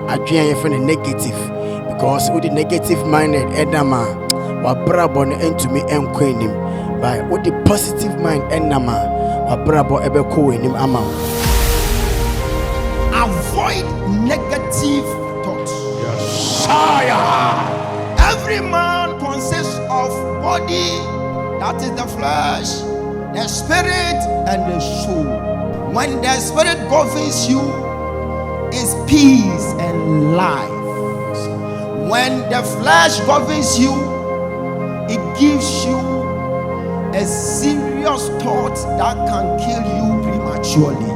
adwene yɛ fɛ negative because with the negative minded edama wa brabo no entumi enko enim by with the positive mind enama wa brabo ebe ko enim ama. Avoid negative thoughts. Yes. Every man consists of body, that is the flesh, the spirit, and the soul. When the spirit governs you, is peace and life. When the flesh governs you, it gives you a serious thought that can kill you prematurely.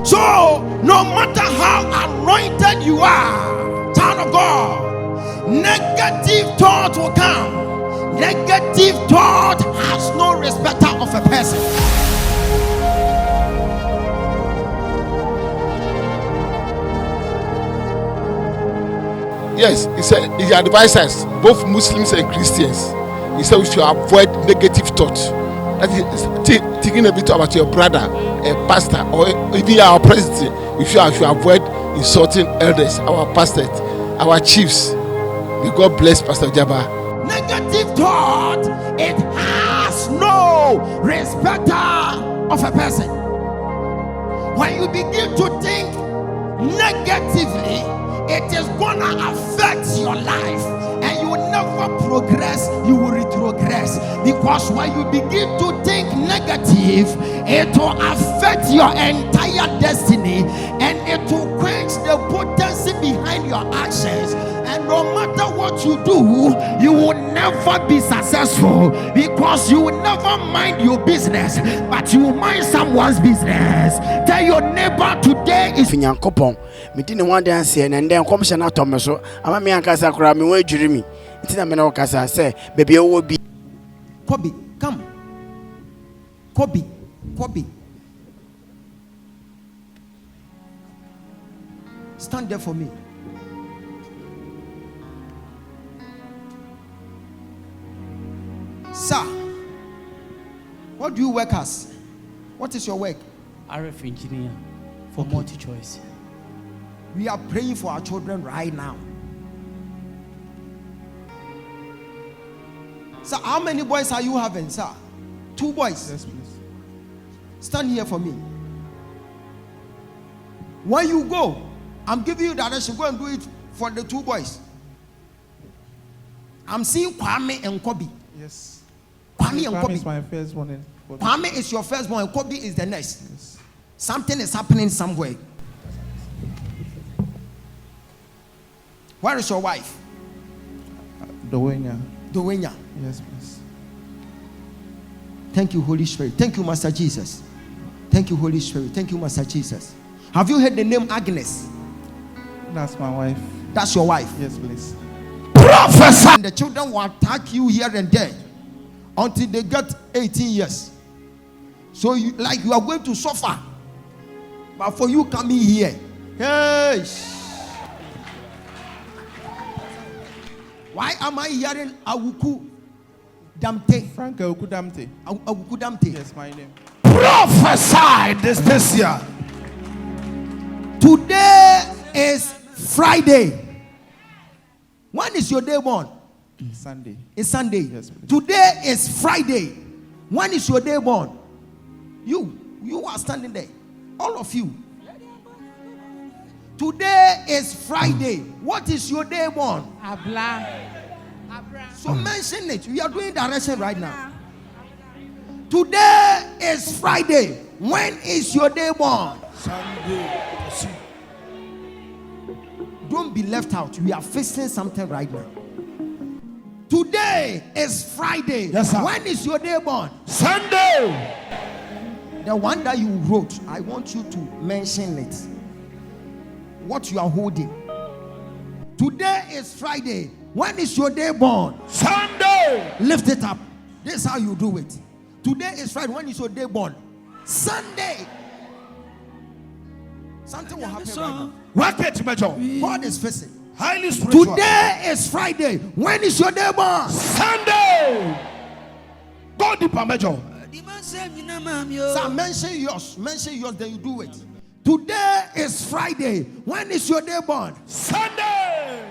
So, no matter how anointed you are, child of God, negative thought will come. Negative thought has no respecter of a person. Yes, he said he advises both Muslims and Christians. He said we should avoid negative thoughts. That is thinking a bit about your brother, a pastor, or even our president. We should avoid insulting elders, our pastors, our chiefs. May God bless Pastor Ogyaba. Negative thought, it has no respecter of a person. When you begin to think negatively, it is gonna affect your life, and you will never progress, you will retrogress. Because when you begin to think negative, it will affect your entire destiny, and it will quench the potency behind your actions. And no matter what you do, you will never be successful, because you will never mind your business, but you will mind someone's business. Tell your neighbor today is Nyankopɔn medine one day say and then come shana tomeso ama me ankasa kra me wan adwiri mi ntina me na okasa say baby e wo bi Kobe, come. Kobe. Stand there for me. Sir, what do you work as? What is your work? RF engineer for multi-choice. We are praying for our children right now. Sir, how many boys are you having, sir? 2 boys. Yes, please. Stand here for me. When you go, I'm giving you direction. Go and do it for the 2 boys. I'm seeing Kwame and Kobe. Yes. Kwame and Kobe. Is my first one. Kwame is your first one, and Kobe is the next. Yes. Something is happening somewhere. Where is your wife? Dowenya. Yes, Yes, please. Thank you, Holy Spirit. Thank you, Master Jesus. Thank you, Holy Spirit. Thank you, Master Jesus. Have you heard the name Agnes? That's my wife. That's your wife. Yes, please. Prophesy. The children will attack you here and there until they get 18 years. So you are going to suffer. But for you coming here, hey. Why am I hearing Awuku Damte? Frank Awuku Damte. Awuku Damte. Yes, my name. Prophesy this year. Today is Friday. When is your day born? Sunday. It's Sunday. Yes, please. Today is Friday. When is your day born? You are standing there. All of you. Today is Friday. What is your day born? Abla. So mention it. We are doing direction right now. Today is Friday. When is your day born? Sunday. Don't be left out. We are facing something right now. Today is Friday. Yes, sir. When is your day born? Sunday. The one that you wrote, I want you to mention it. What you are holding. Today is Friday. When is your day born? Sunday. Lift it up. This is how you do it. Today is Friday. When is your day born? Sunday. Something will happen right now. God is facing. Highly spiritual. Today is Friday. When is your day born? Sunday. God deeper major. Sir, mention yours. Mention yours, then you do it. Today is Friday. When is your day born? Sunday.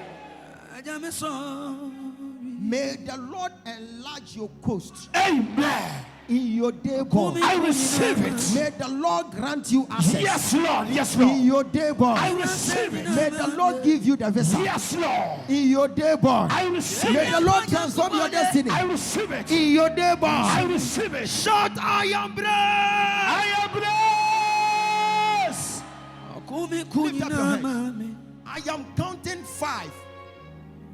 May the Lord enlarge your coast. Amen. In your day born, I receive it. may the Lord grant you access. Yes, Lord. Yes, In Lord. your day born, I receive it. may the Lord give you the visa. Yes, Lord. In your day born, I receive may it. the Lord transform your destiny. I receive it. In your day born, I receive it. shout, I am blessed. I am blessed. Lift up your hands. I am counting 5.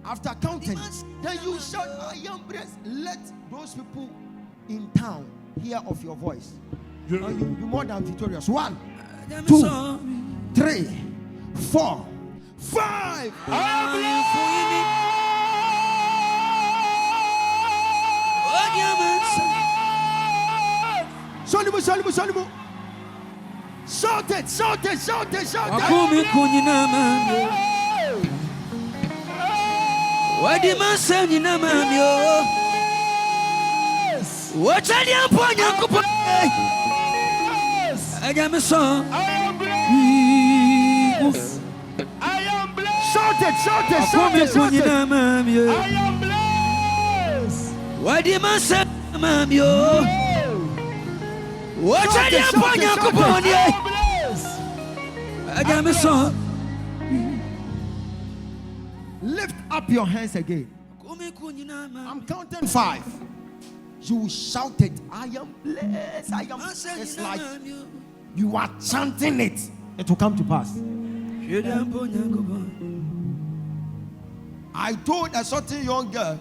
After counting, then you shout, I am blessed. Let those people in town hear of your voice. And you will be more than victorious. 1, 2, 3, 4, 5. I am blessed. Shalimu. Shout it. Wadi masani na mamio. Wachali amponya kupo. Ajame song. I am blessed. I am blessed. Shout it. I am blessed. Wadi masani na mamio. Wachali amponya kupo. I am blessed. Ajame song. Lift up your hands again. I'm counting 5. You will shout it. I am blessed. I am blessed. It's like you are chanting it. It will come to pass. I told a certain young girl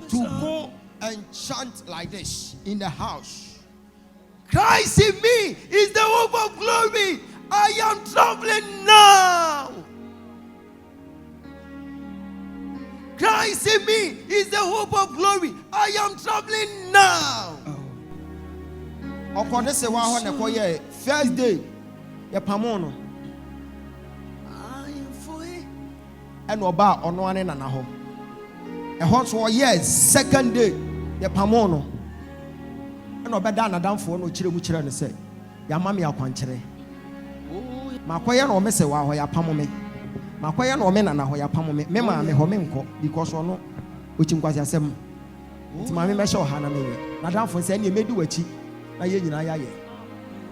to go and chant like this in the house. Christ in me is the hope of glory. I am traveling now. Christ in me is the hope of glory. I am traveling now. Okode se wa ho ne koye first day ye pamono. I am free. And oba ono ane na ho. E ho so yes second day ye pamono. And obeda na damfo no kire mu kire ne se ya mame akwankire. Makoye na o mese wa ho ya pamome. Makwaya no me na ho ya pamome me ma me ho me nko because ono ochimkwase asem nti ma me me hye oha na me na danfo se ne medi wachi na ye nyina ya ye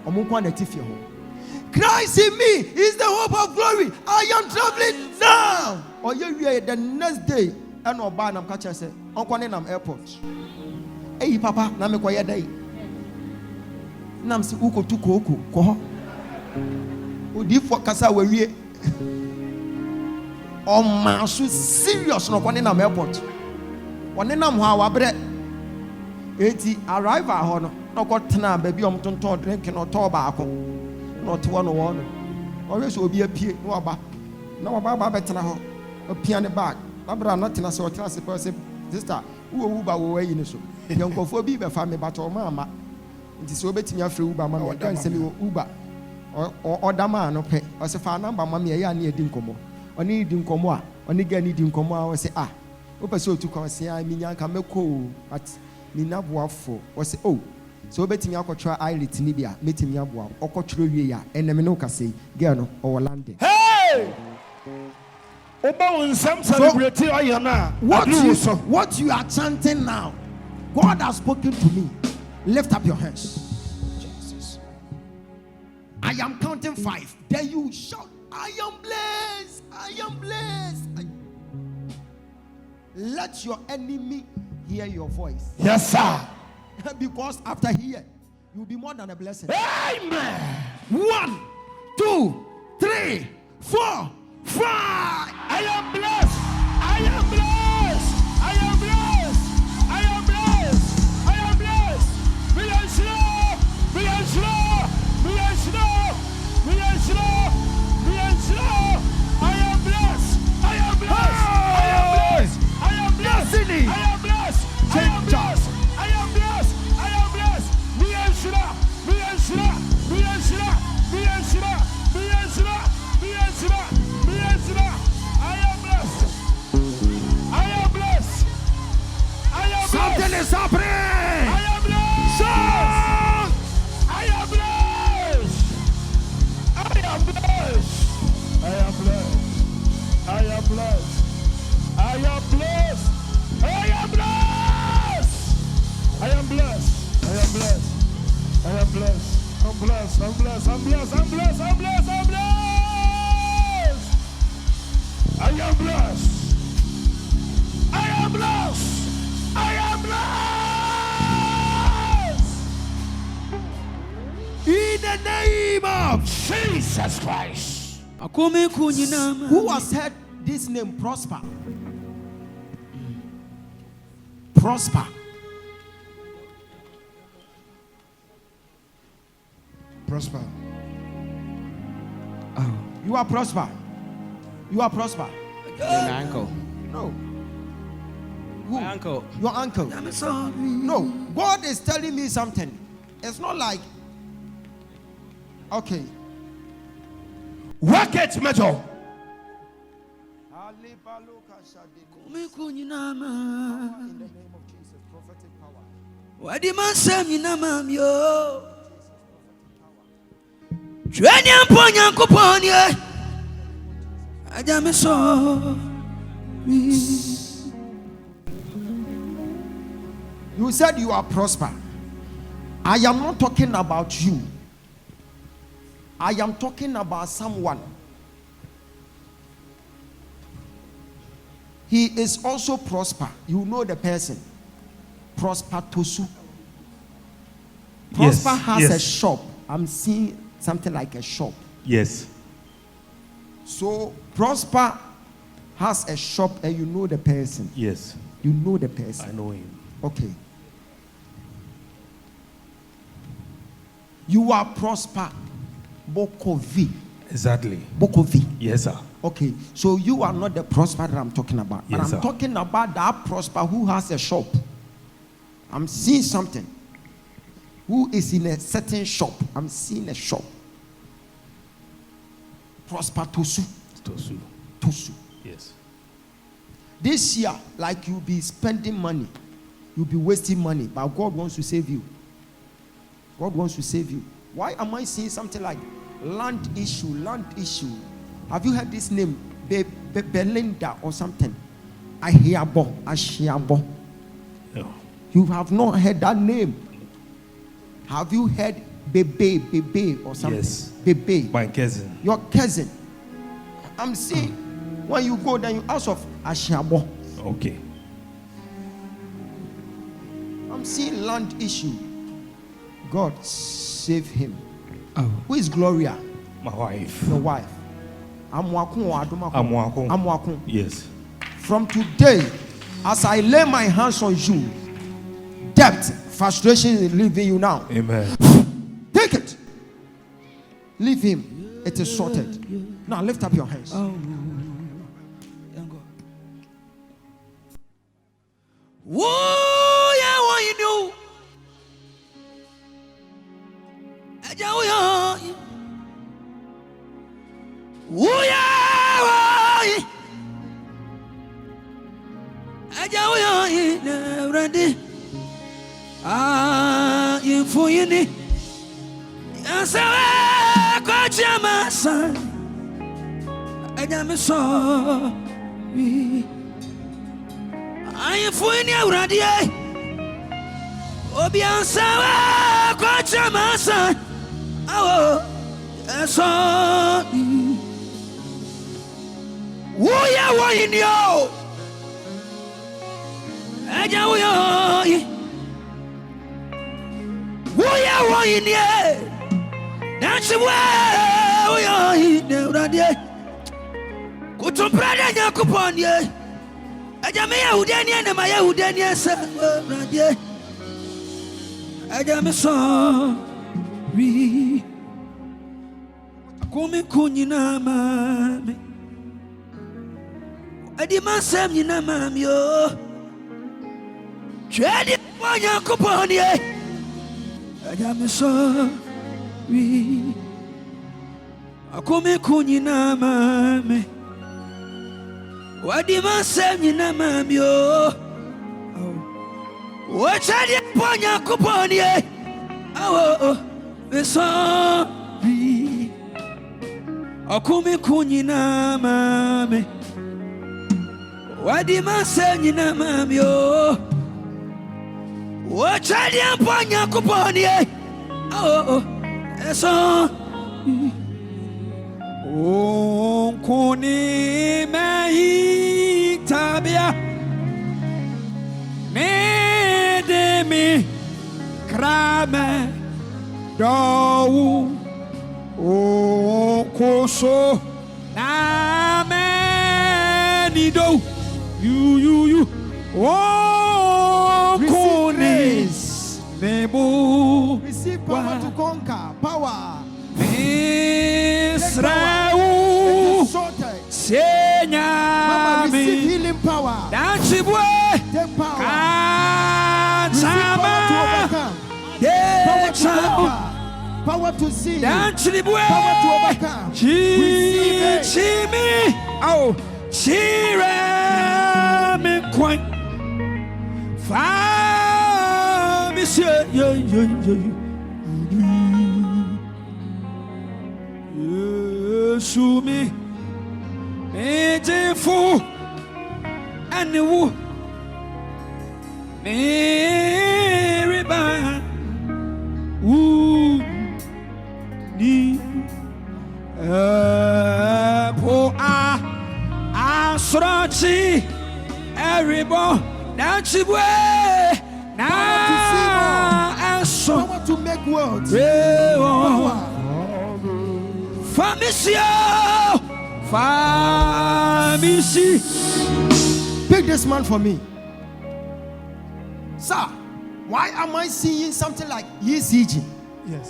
omo kwa na tifie ho. Christ in me is the hope of glory. I am traveling now. Or you the next day and oba na mka se onko ne nam airport. Eyi papa na me koye dai nam se ukotu koko ko ho odi fo kasa wawie. Oh man, so serious no one in am airport. One in am ho abre. Eti arrive ho no got na baby tonton drink no to baako. No to one. Always obi apie no aba. Na oba betena ho. Opia ne bag. Na bra na tena se o tena se person sister. Wo ba wo ayi ne so. Yankofo bi be fa me but o ma. Nti se obetimi afre Uber ma me kan se me Uber. O dama no pe. O se fa number ma me ya na edi nkomo. Oni di nkomo a oni ga ni di nkomo a we say o pese otu kan se a minya ka meko but ni na boafo we say so obetimi akotwa ilet ni bia metimi aboa okotwro wie ya eneme no ka sei girl no o London. Hey! Oba unsam celebrate oyana. What you are chanting now, God has spoken to me. Lift up your hands. Jesus. I am counting 5. Then you shout, I am blessed. I am blessed. Let your enemy hear your voice. Yes, sir. Because after here, you'll be more than a blessing. Amen. 1, 2, 3, 4, 5. I am blessed. I am blessed. I am blessed. I am blessed. I am blessed. We are slow. We are slow. We are slow. We are slow. We are slow. I am blessed. I am blessed. I am blessed. I am blessed. Destiny. I am blessed. I am blessed. I am blessed. I am blessed. We are slow. We are slow. We are slow. We are slow. We are slow. We are slow. We are slow. am blessed. I am blessed. I am blessed. I am blessed. I am blessed. I'm blessed. I'm blessed. I'm blessed. I'm blessed. I'm blessed. I'm blessed. I am blessed. I am blessed. I am blessed. In the name of Jesus Christ. Who has heard this name? Prosper. Prosper. Prosper. Oh. You are prosper. You are prosper. My uncle. No. Who? My uncle. Your uncle. No. God is telling me something. It's not like. Okay. Work it, Major. In the name of Jesus, prophetic power. What the man say, Minamam, yo. Training upon your coupon, yeah. I damn so. You said you are prosper. I am not talking about you. I am talking about someone. He is also prosper. You know the person. Prosper Tosu. Prosper has a shop. I'm seeing something like a shop. Yes. So Prosper has a shop and you know the person. Yes. You know the person. I know him. Okay. You are Prosper Bokovi. Exactly. Bokovi. Yes, sir. Okay. So you are not the Prosper that I'm talking about. Yes, but I'm sir. talking about that Prosper who has a shop. I'm seeing something. Who is in a certain shop. I'm seeing a shop. Prosper Tosu. Tosu. Tosu. Yes. This year, like you'll be spending money, you'll be wasting money, but God wants to save you. God wants to save you. Why am I seeing something like land issue? Land issue. Have you heard this name? Belinda or something? Ahiabo. Ashiabo. No. You have not heard that name. Have you heard Bebe or something? Yes. Bebe. My cousin. Your cousin. I'm seeing when you go then you ask of Ashiabo. Okay. I'm seeing land issue. God save him. Oh. Who is Gloria? My wife. Your wife. Amwakun. Yes. From today, as I lay my hands on you, debt, frustration is leaving you now. Amen. Take it. Leave him. It is sorted. Now lift up your hands. Whoa, yeah, what you do? Infotainment. I am for any already. Obiansa, Coachamasa. Oh, that's all. Who ya want you? I don't know. Who ya want you? That's the way we are in the radio. Go to Prada Yakupon, ye. Ajamea Udania and Maya Udania, sir. Ajamason. Come Kunina, mammy. I demand some Yina, mam, yo. Tread it on Yakupon, ye. Ajamason. Come Kunina, mammy. What do you say, Mammy? What's that? Ponya Kuponi? Oh, the sorry. A come Kunina, Mammy. Wadi masenyi na mamyo. Wachadi ampanya kuponi. Oh, eso. Kuni mehi tabia. Medemi krame do. Koso na me do. You. Kunis nebu. Receive power to conquer. Power. Israel. Mama, receive healing power. Take power. Receive power to overcome. Power to conquer. Power to see. Power to overcome. Receive it. Oh, me quite. Monsieur. Show me. Fu and the woo. Riba. Woo. Ni. Po Srachi. Everybody. That's the way. Now. Power to make words. Power. Famisi. Pick this man for me. Sir, why am I seeing something like ECG? Yes.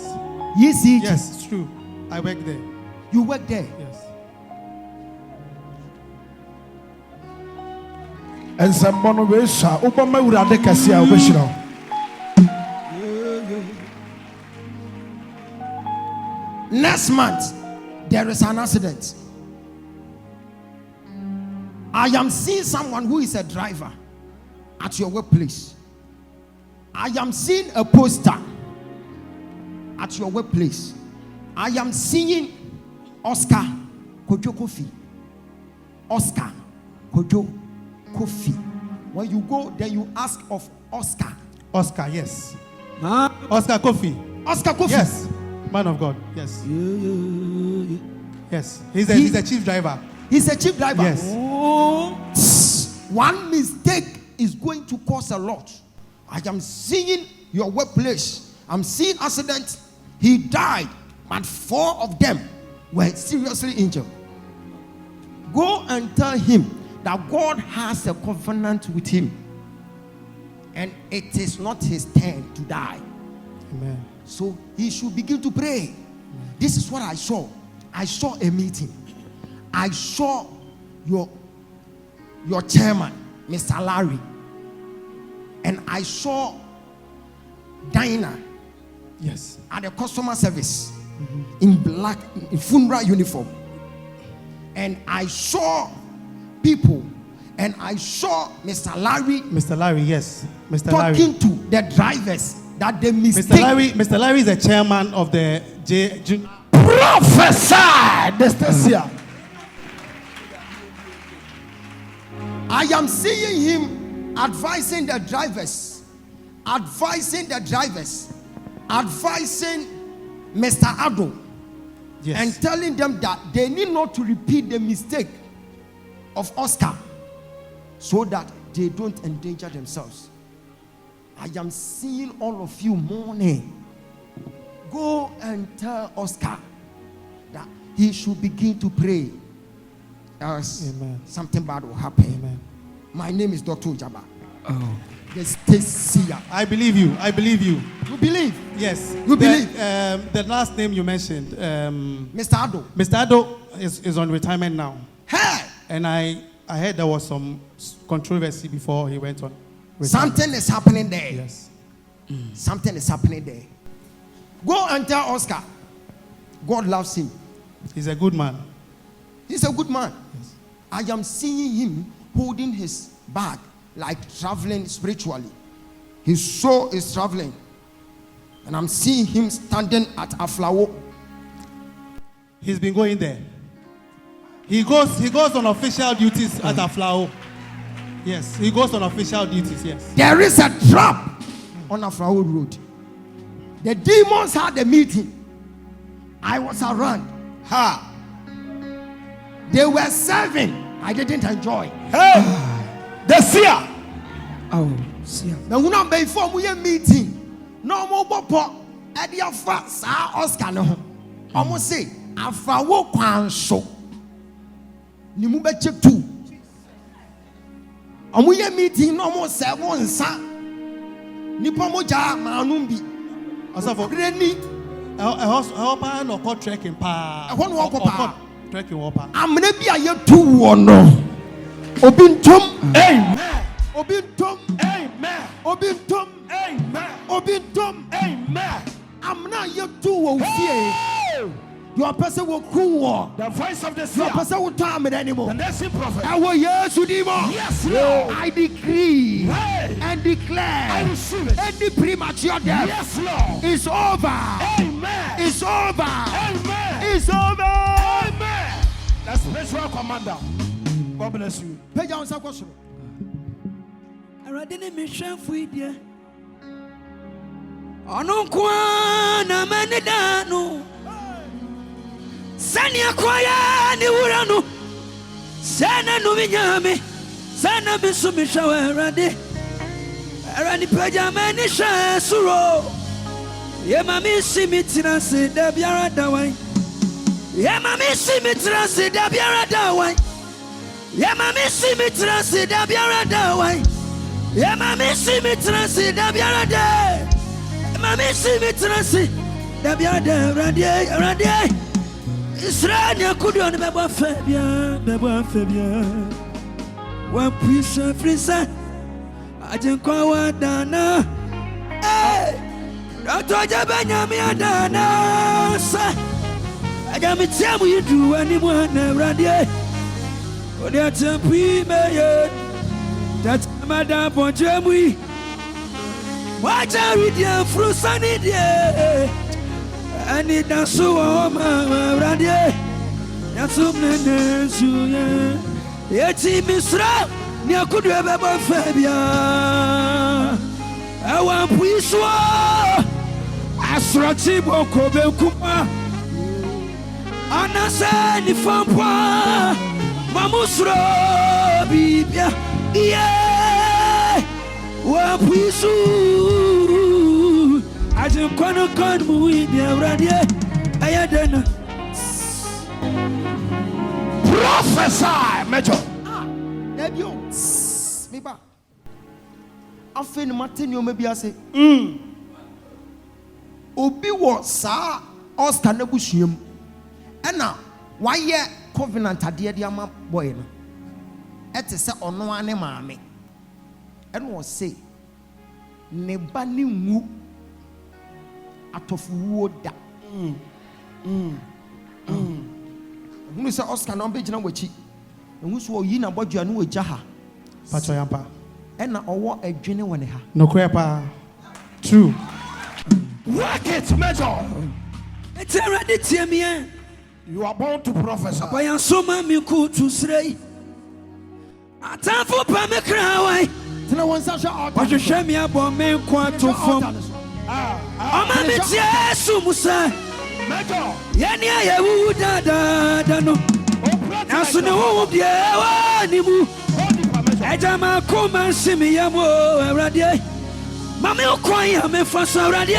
ECG? Yes, it's true. I work there. You work there? Yes. And some monovation, Obama would have the Cassia original. Next month, there is an accident. I am seeing someone who is a driver at your workplace. I am seeing a poster at your workplace. I am seeing Oscar Kojo Kofi. Oscar Kojo Kofi. When you go, then you ask of Oscar. Oscar, yes. Oscar Kofi. Oscar Kofi. Yes. Man of God. Yes. Yes. He's a chief driver. He's a chief driver. Yes. One mistake is going to cause a lot. I am seeing your workplace. I'm seeing accident. He died, and 4 of them were seriously injured. Go and tell him that God has a covenant with him, and it is not his turn to die. Amen. So he should begin to pray. This is what I saw. I saw a meeting. I saw your chairman, Mr. Larry, and I saw Dinah. Yes. At the customer service in black, in funeral uniform, and I saw people, and I saw Mr. Larry. Mr. Larry, yes. Mr. Talking Larry. to the drivers that they mistake. Mr. Larry is the chairman of the Prophesy this year. I am seeing him advising the drivers, advising Mr. Ado, yes, and telling them that they need not to repeat the mistake of Oscar so that they don't endanger themselves. I am seeing all of you mourning. Go and tell Oscar that he should begin to pray, else Amen. something bad will happen. Amen. My name is Dr. Ogyaba. Oh. The state seer. I believe you. You believe? Yes. You believe? The last name you mentioned, Mr. Ado. Mr. Ado is on retirement now. Hey! And I heard there was some controversy before he went on retirement. Something is happening there. Yes. Something is happening there. Go and tell Oscar. God loves him. He's a good man. He's a good man. Yes. I am seeing him holding his bag like traveling spiritually. His soul is traveling. And I'm seeing him standing at Aflawo. He's been going there. He goes on official duties at Aflao. Yes, he goes on official duties, yes. There is a trap on Afrawood Road. The demons had a meeting. I was around. Ha! They were serving. I didn't enjoy. Hey! The seer. Oh, see. Now, when I'm before we meeting, no more bopo. Edia fa sa Oscar no. Almost say Afrawo kwanso. Ni mu be check two. Amuye meeting no more 7 nsa. Nipa moja manumbi. Also for Reni. help no call trekking pa. I want to walk pa. Trekking wapa. Amne bi aye tu wono. Obintom. Amen. Obintom. Amen. Obintom. Amen. Obintom. Amen. Amna ye tu wo fie. Your person will cool. The voice of the Your seer. person will time it anymore. The next prophet. I will yes to demon. Yes, Lord. I decree Hey. and declare I receive it. any premature death Yes, Lord. is over. Amen. It's over. Amen. It's over. Amen. The spiritual commander. God bless you. Page on some question. Already me chef with you. Ono kwa na mane dano. Sania kwaya ni wurano. Sana no minyame. Sana bisu mi shawarade. Arani paja mane sha suro. Ye mami simitira se da biara dawai. Ye mami simitira se da biara dawai. Ye mami simitira se da biara dawai. Ye mami simitira se da biara da. Mami simitira se da biara da radio. Israel ya kudu on bebo febia. Wa prisa frisa. Ajenkwa wa dana. Eh. Ogyaba nyame adana sa. Agami tiamu yidu ani mu na radio. Odi atempi meye. That madam ponjemu. Wacha ridia frusani die. Ani dansu o ma radio. Yasum nene suya. Yeti misra ni akudu ebebo febia. Awa puiswa. Asrati boko be kuma. Anase ni fampa. Mamusro bibia. Yeah. Wa puisu. Ajin kono kon mu idia radio. Ayadena. Prophesy, Major. Debio. Me ba. Afeni mateni o mebi ase. Obi wo sa Oscar na busuam. Ena waye covenant ade de ama boy no. Ete se ono ane maame. Ena o say ne ba ne nwu atofuwo da. Hunu se Oscar na be gina wachi. Ehun so yi na bodua no wagya ha. Pacho yampa. Ena owo adwene wone ha. No crepa. True. Work it, Major. It's already tiamia. You are born to prophesy. Bayan soma mi ku tu srei. Atanfo pa me krawai. Tena wonsa sha out. Bajo shemi abo me kwa to fom. Ama mi Yesu musa. Major. Yani ayewu da no. Naso ne wo de wa ni mu. Eja ma ko man simi yamo awrade. Mame okwan ya me fa so awrade.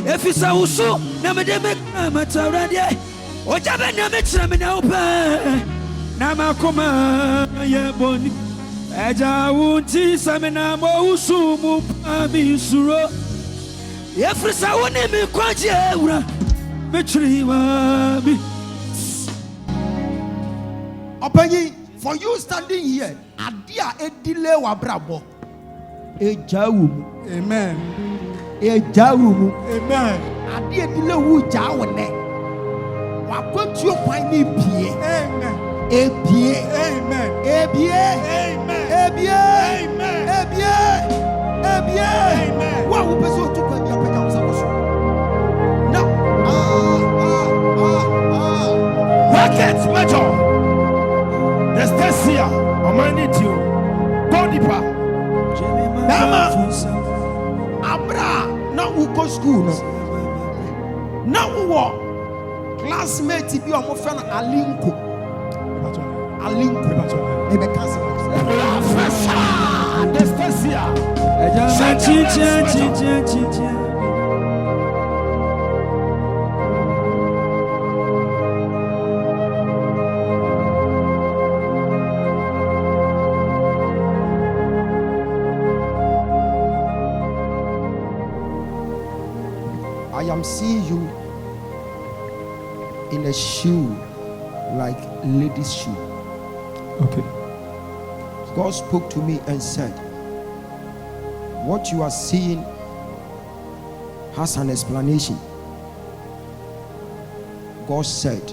Efisa wusu na me de me mata awrade. Ogyaba na me kira me na opa. Na ma ko ma ye boni. Eja wunti same na mo wusu mu pa mi suro. Efisa woni me kwaje awra. Me kiri wa mi. Openyi, for you standing here, adia edile wa brabo. Ejawu. Amen. Ejawu. Amen. Adia edile wu jawu ne. Wa kwantu okwan ni bie. Amen. Ebie. Amen. Ebie. Amen. Ebie. Amen. Ebie. Ebie. Amen. Wa wo pese otu kwa bia pega wo sakoso. No. Work it, Major. The state seer. I need you. God go school no. Now what? Classmate bi o mo fe no Alinko. Ebe cancel. Professor Anastasia. I am seeing you in a shoe like ladies' shoe. Okay. God spoke to me and said, what you are seeing has an explanation. God said,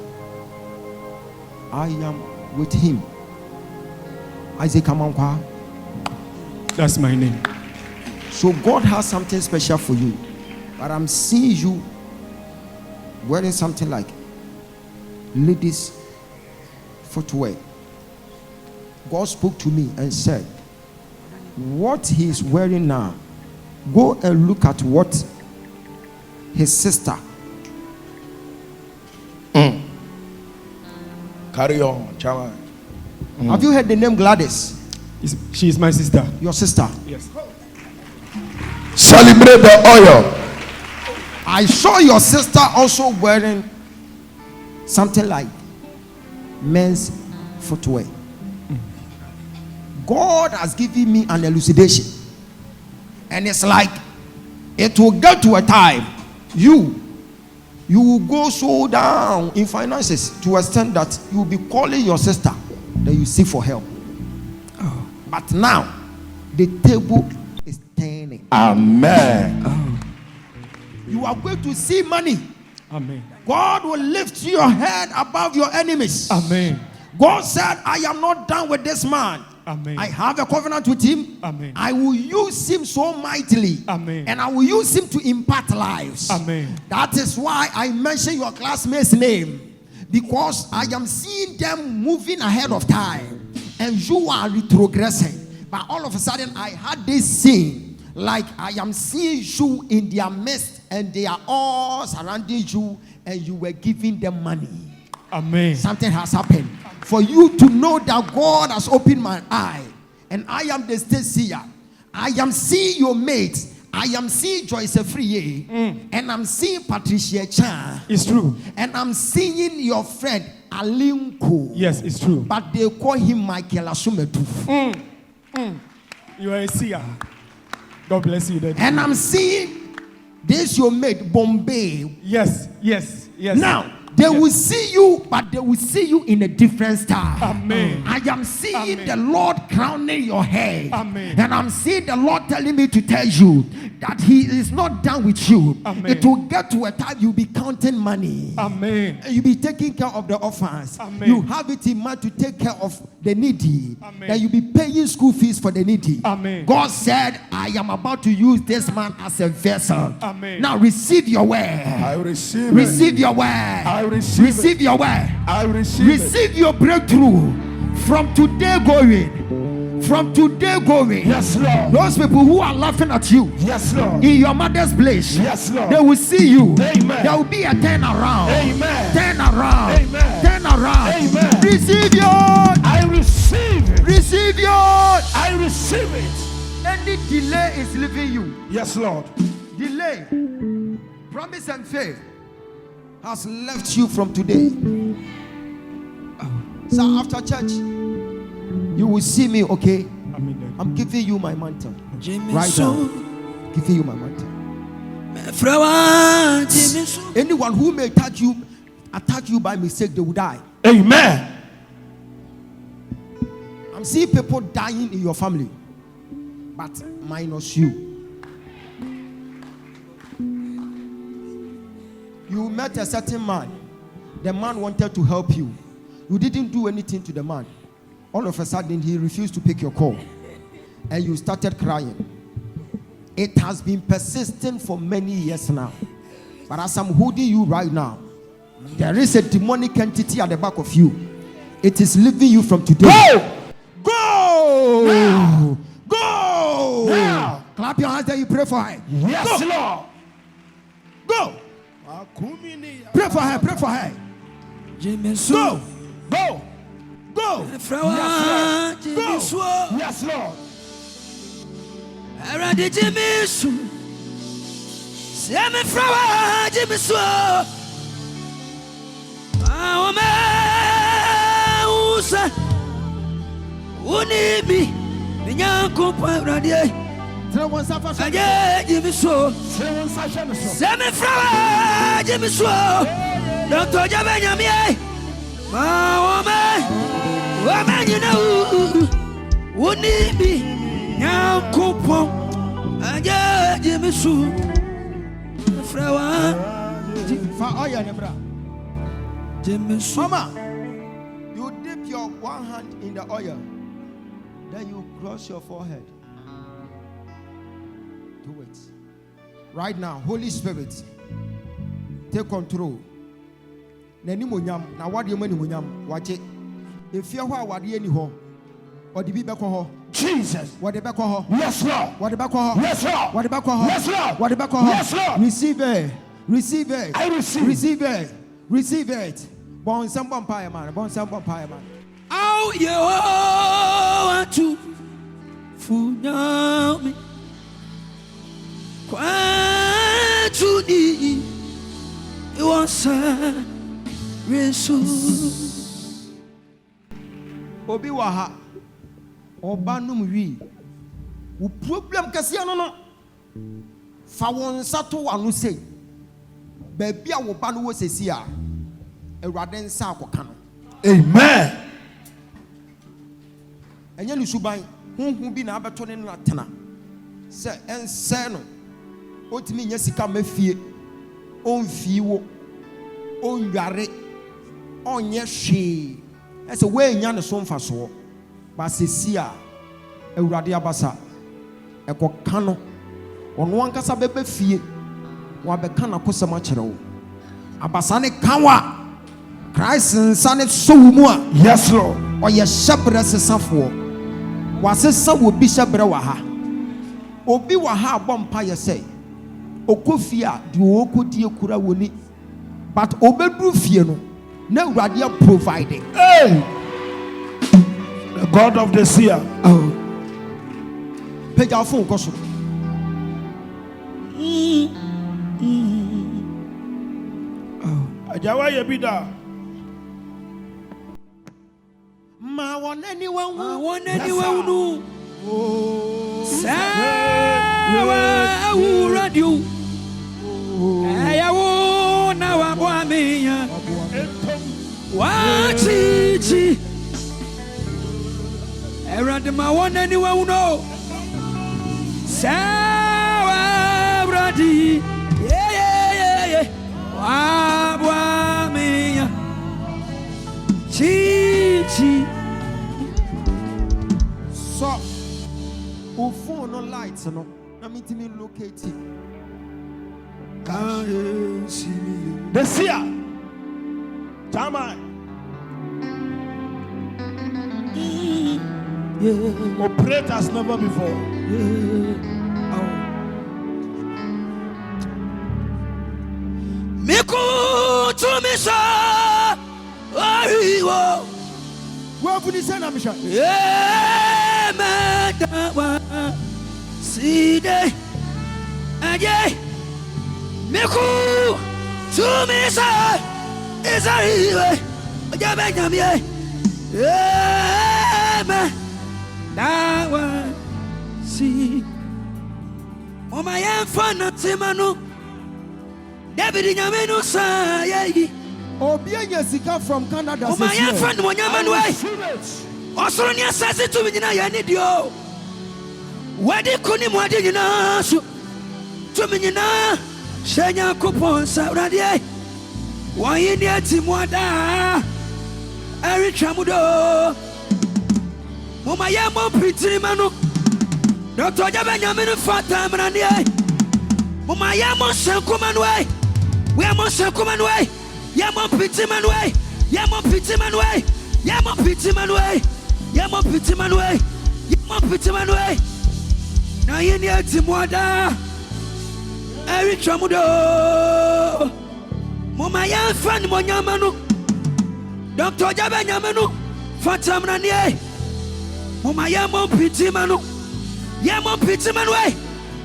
I am with him. Isaac Amankwa. That's my name. So God has something special for you. But I'm seeing you wearing something like ladies' footwear. God spoke to me and said, what he is wearing now, go and look at what his sister. Carry on, Chairman. Have you heard the name Gladys? She is my sister. Your sister. Yes. Celebrate the oil. I saw your sister also wearing something like men's footwear. God has given me an elucidation, and it's like it will get to a time you will go so down in finances to a extent that you will be calling your sister that you seek for help. But now the table is turning. Amen. You are going to see money. Amen. God will lift your head above your enemies. Amen. God said, I am not done with this man. Amen. I have a covenant with him. Amen. I will use him so mightily. Amen. And I will use him to impact lives. Amen. That is why I mention your classmate's name, because I am seeing them moving ahead of time and you are retrogressing. But all of a sudden I had this scene like I am seeing you in their midst and they are all surrounding you and you were giving them money. Amen. Something has happened for you to know that God has opened my eye, and I am the state seer. I am seeing your mates. I am seeing Joyce Afriye, and I'm seeing Patricia Chan. It's true. And I'm seeing your friend Alinko. Yes, it's true. But they call him Michael Asumedu. You are a seer. God bless you, Daddy. And I'm seeing this your mate Bombay. Yes. Now they will see you, but they will see you in a different style. Amen. I am seeing the Lord crowning your head. Amen. And I'm seeing the Lord telling me to tell you that he is not done with you. Amen. It will get to a time you'll be counting money. Amen. And you'll be taking care of the orphans. Amen. You have it in mind to take care of the needy. Amen. Then you'll be paying school fees for the needy. Amen. God said, I am about to use this man as a vessel. Amen. Now receive your word. I receive it. Receive your word. I receive it. Your word. I receive Receive your breakthrough from today going. From today going. Yes, Lord. Those people who are laughing at you. Yes, Lord. In your mother's place. Yes, Lord. They will see you. Amen. There will be a turn around. Amen. Turn around. Amen. Turn around. Amen. Receive your. I receive it. Receive your. I receive it. Any delay is leaving you. Yes, Lord. Delay, promise and faith has left you from today. So after church, you will see me, okay? Amen. I'm giving you my mantle. Right now. Giving you my mantle. Anyone who may attack you by mistake, they will die. Amen. I'm seeing people dying in your family, but minus you. You met a certain man. The man wanted to help you. You didn't do anything to the man. All of a sudden, he refused to pick your call. And you started crying. It has been persistent for many years now. But as I'm holding you right now, there is a demonic entity at the back of you. It is leaving you from today. Go! Now. Go! Now. Clap your hands and you pray for it. Yes, Go. Lord. Pray for her. Pray for her. Go. Go. Go. Yes, Lord. Go. Yes, Lord. Mama, you dip your one hand in the oil, then you cross your forehead. Do it right now. Holy Spirit, take control. Now what do you mean? Watch it. If you are what you need, or the people Jesus, what the back of her? Yes, Lord. What the back of her? Yes, Lord. What the back of her? Yes, Lord. What the back of her? Yes, Lord. Receive it. Receive it. I receive. Receive it. Receive it. Born some vampire man. Born some vampire man. Oh, you want to fool me? Quite to thee. You want some resource. Obi waha. Oba numwi. U problem kasi no. Fa won sato wanu sei. Baby a wo ba no wo sesi a. Ewrade nsa akoka no. Amen. Enye ni suban. Hunhun bi na abeto ne na tena. Se ense no. Otimi nya sika mafie. Onfie wo. Onware. Onye hwe. Ese we nya ne so mfa so. Ba sesi a Ewrade abasa. Ekoka no. Ono ankasa bebe fie. Wa beka na kosema kire wo. Abasa ne kanwa. Christ insane so mu a. Yes Lord. Oye shebre sesafo. Wa sesa wo bi shebre wa ha. Obi wa ha bompa ye say. Okofie a de okodi ekura woni. But obedru fie no. Na Ewrade providing. Hey! The God of the seer. Oh. Page our phone koso. Ajawa ye bida. Ma won anyone no. Sawa radio. Ayawo na wa bwa meya. Wa chi. Erade ma won anyone no. Sawa radio. Yeah. Wa bwa meya. Chi. So, o phone no lights no. Na me timi locate it. Can't see me. The seer. Tama. Yeah. Operate as never before. Yeah. Oh. Miku to me sa. Oh, where would you send a mission? yeah, man. See day. Ajay. Miku to me sa. Is a highway. Ogyaba jamie. Yeah, man. That one. See. Oh my infant Timano. David Yameno sa ye. Obianya sika from Canada. Oh my infant Monyamanway. Osronia says it to me na ya need you. Where did Kuni Mwadi na to me na Shenya coupon Saudi. Why in your Timwada? Eric Chamudo. Momayamo pretty manu. Dr. Jabanyamin Fata Mandia. Momayamo Sankumanway. We are Monsankumanway. Yamo Pittimanway. Yamo Pittimanway. Yamo Pittimanway. Yamo Pittimanway. Yamo Pittimanway. Now in your Timwada. Eric Chamudo. Mumaya fan Monyamanu, Dr. Ogyaba Nyamanu, Fatamranie, Mumaya Mon Pitimanu, Yamon Pitimanway,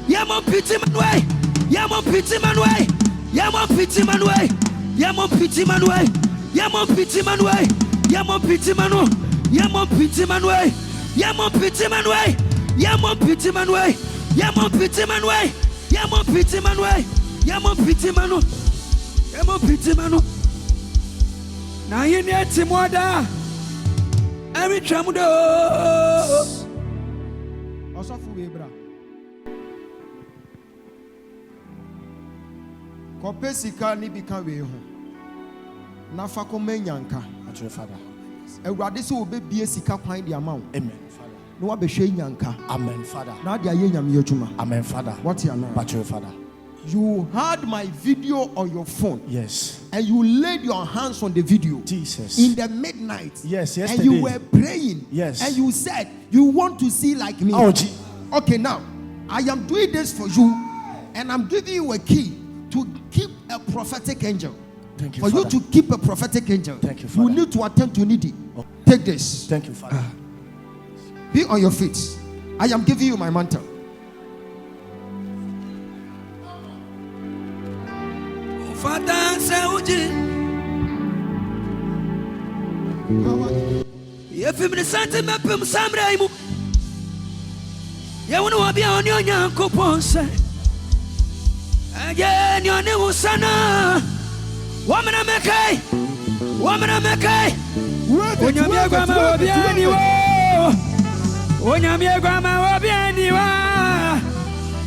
Yamon Pitimanway, Yamon Pitimanway, Yamon Pitimanway, Yamon Pitimanway, Yamon Pitimanway, Yamon Pitimanu, Yamon Pitimanway, Yamon Pitimanway, Yamon Pitimanway, Yamon Pitimanway, Yamon Pitimanway, Yamon Pitimanu, Yamon Pitimanu. Now you need Timoda. Every tramudo. Also for Webra. Kopesika ni bika we ho. Na fa ko menyanka. Atwe Father. Ewurade se obebie sika kwan di ama wo. Amen, Father. Na wa behwe nyanka. Amen, Father. Na dia ye nyame adwuma. Amen, Father. What ya na? Atwe Father. You had my video on your phone. Yes. And you laid your hands on the video. Jesus. In the midnight. Yes, And yesterday. you were praying. Yes. And you said, you want to see like me. OMG. Okay, now, I am doing this for you. And I'm giving you a key to keep a prophetic angel. Thank you, For Father. you to keep a prophetic angel. Thank you, Father. You need to attend to needy. Oh. Take this. Thank you, Father. Be on your feet. I am giving you my mantle. Father Saudi. If you miss something, Mapum Samraimu. You want to be on your young coupons. Again, your new son. Woman, I'm okay. Woman, I'm okay. When you're your grandma will be anywhere. When you're your grandma will be anywhere.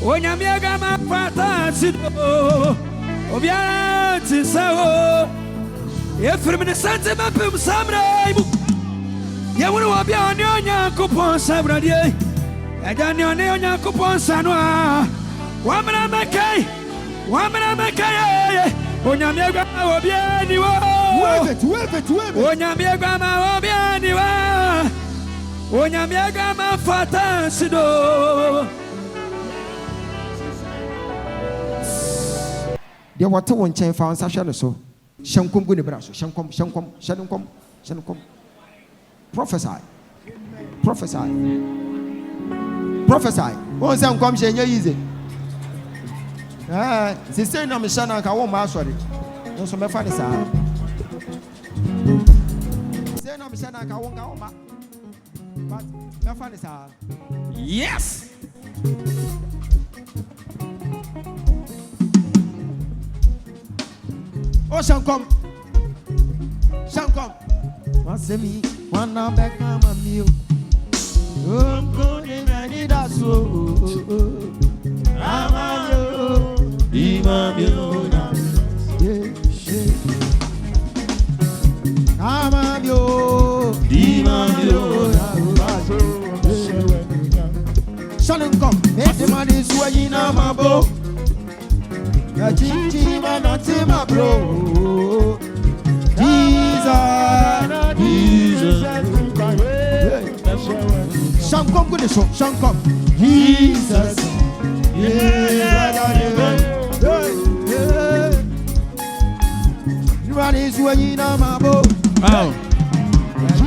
When you're your grandma, Father. Obiati sawo efrim ne sante mapem samrai mu ye wonu obia oni onyankopon sabradie eja ne oni onyankopon sano a wamra mekai onyame agwa obia ni wo Wave it. onyame agwa ma obia ni wa onyame agwa ma fata sido. There were two chain found Sasha so. Shankum good brasso, Shankum. Prophesy. One some come shane easy. Sister no Mishana ka wo ma sorry. No so me fa ni sa. Sister no Mishana ka wo ma. But me fa ni sa. Yes. Oh, Shankom. Wasemi, wana beka mamiyo. Mkoni meni daso. Amayo, imamiyo na. Amayo, imamiyo na. Shankom, ete mani suwa na mabo. Ya chichi manatima bro. Jesus. Shankom good show. Shankom. Jesus. You are this way in a mabo. Wow.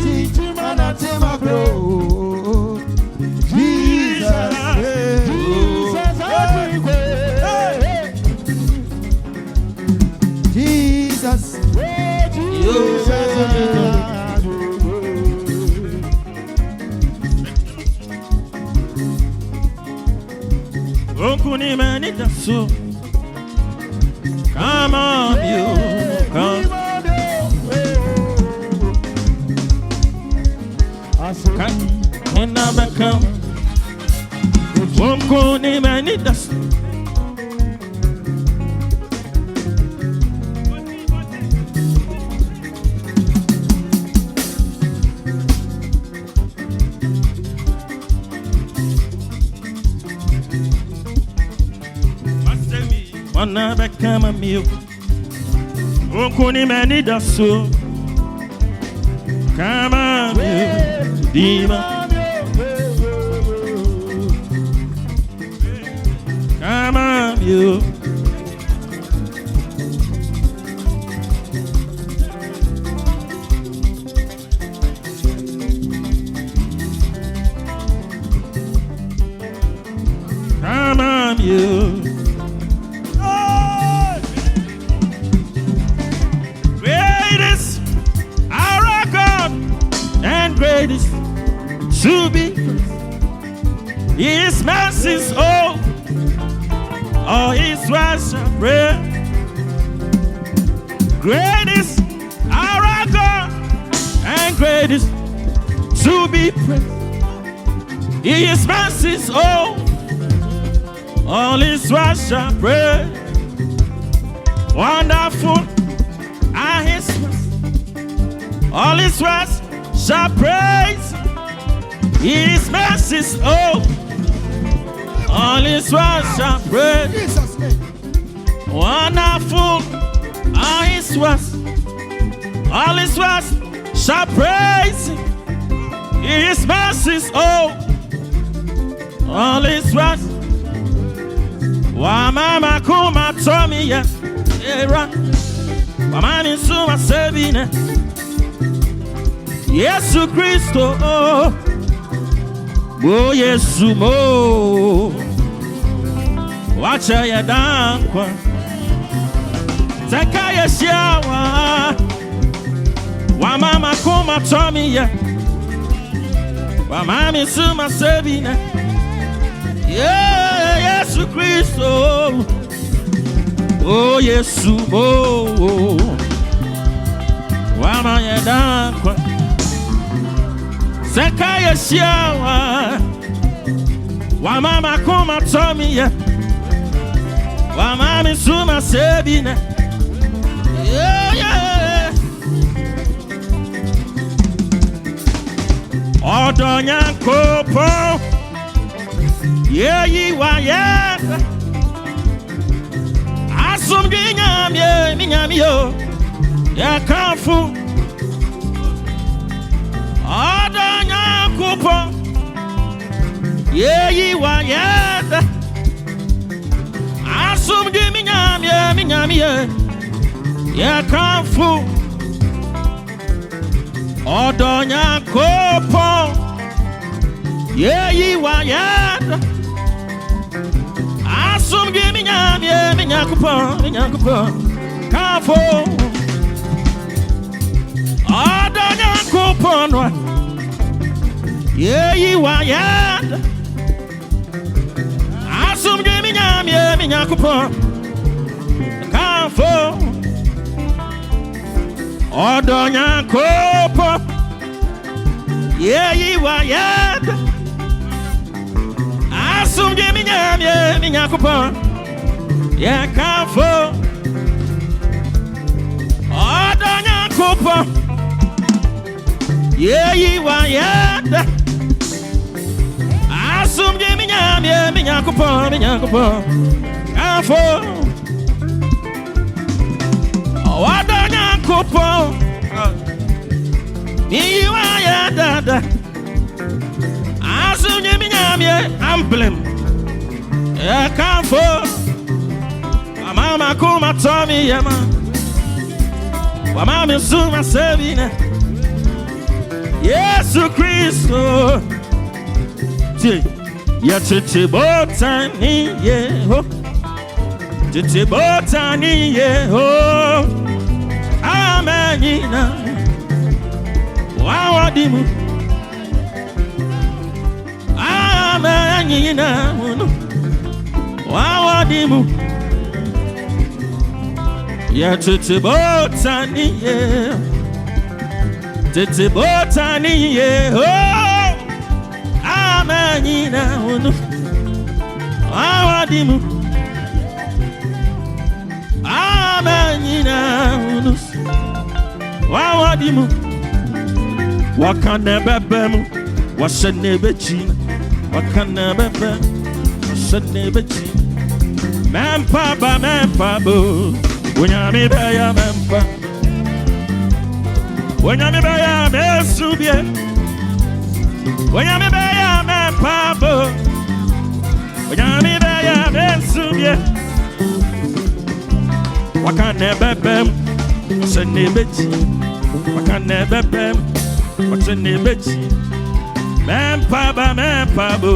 Chichi manatima bro. Jesus. Jesus. Okuni mani daso. Come on, you come. And I come. Okuni mani daso. Wanna become a meal. Okuni mani daso. Come on, Dima. Come on, you. you. Greatest our God and greatest to be praised. His mercies, all His words shall pray. Greatest our God and greatest to be praised. His mercies, all His words shall pray. Wonderful are His words, all His words shall praise. His mercies, all His words shall praise. Jesus' name. Wonderful are His words, all His words shall praise. His mercies, all His words. Wa mama kuma tomi ya era. Wa mani suma sebine. Yesu Kristo, oh Yesu mo. Wacha ya dankwa. Zaka ya shiawa. Wa mama kuma tomi ya. Wa mami suma sebine. Yeah, Yesu Kristo, oh Yesu mo. Wa ma ya dankwa. Zaka ya shiawa. Wa mama kuma tomi ya. Wa mami suma sebine. Yeah, yeah. Odonya kopo. Yeah, you are, yeah. Asum ginyam, yeah, minyam yo. Yeah, kamfu. Odonya kopo. Yeah, you are, yeah. Asum ginyam, yeah, minyam yo. Yeah, kamfu. Odonya kopo. Yeah, you are, yeah. Asum give me nyam, yeah, me nyakupo. Kamfo. Odonya kopo no. Yeah, you are, yeah. Asum give me nyam, yeah, me nyakupo. Kamfo. Odonya kopo. Yeah, you are, yeah. Asum give me nyam, yeah, me nyakupo. Yeah, kamfo. Odonya kopo. Yeah, you are, yeah. Asum give me nyam, yeah, me nyakupo. Kamfo. Odonya kopo. Me you are, yeah, da. Asum give me nyam, yeah, emblem. Yeah, kamfo. Mama kuma tomi yama. Wa mama suma sebine. Yesu Kristo. Ti ya tete botani ye ho. Tete botani ye ho. Amenina. Wa wadimu. Amenina. Wa wadimu. Ya tete botani ye. Tete botani ye ho. Amenina unu. Awadimu. Amenina unu. Awadimu. Wakane bebemu. Wasene bechi. Wakane bebe. Wasene bechi. Mempa bo. Unyami beya mempa. Unyami beya mesubie. Unyami beya mempa bo. Unyami beya mesubie. Wakane bebem. Wasene bechi. Wakane bebem. Wasene bechi. Mempa bo.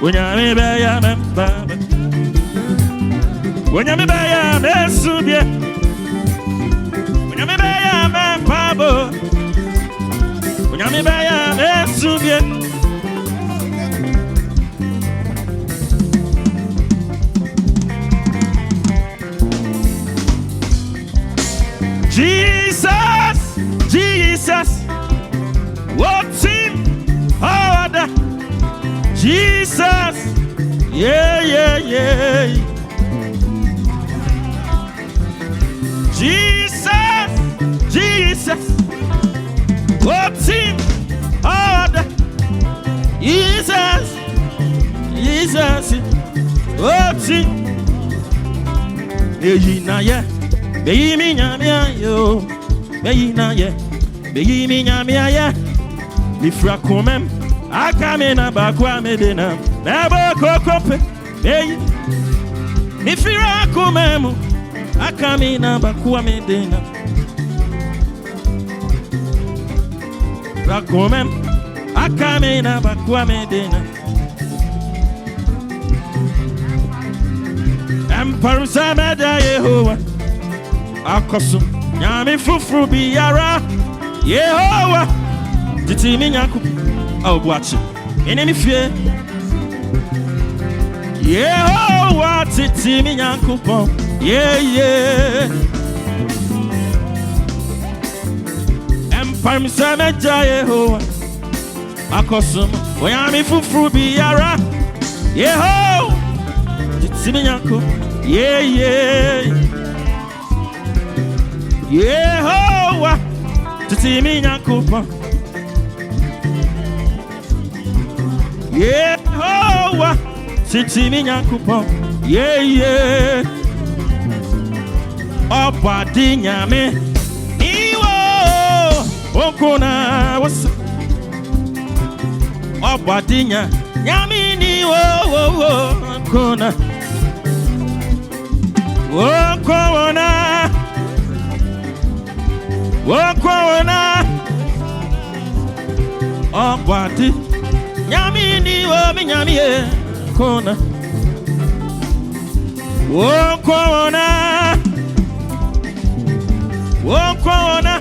Unyami beya mempa bo. When you me baya me subie. When you me baya me pabo. When you me baya me subie. Jesus, Jesus, what's him? Harder. Jesus, yeah, yeah, yeah. Jesus, Jesus, what's him? Harder. Jesus, Jesus, what's him? Yeah. Be me nyamia yo, be na ye, be me nyamia ye. Ifra komem, akame na bakwa medena, nabo kokope, be. Ifra komem, akame na bakwa medena. Ifra komem, akame na bakwa medena. Emperor meda Yehovah. Akoso nyame fufuru biara Yehowa titi mi nyanko awbuachi enemi fie Yehowa titi mi nyanko pon yeah empire meja Yehowa akoso nyame fufuru biara Yehowa titi mi nyanko yeah Yehowa titi mi nyankopa Yehowa titi mi nyankopa yeah Obadi nyame iwo okona wasa Obadi nyame niwo okona Wakwana Obadi Nyamini wo mi nyamie kona Wakwana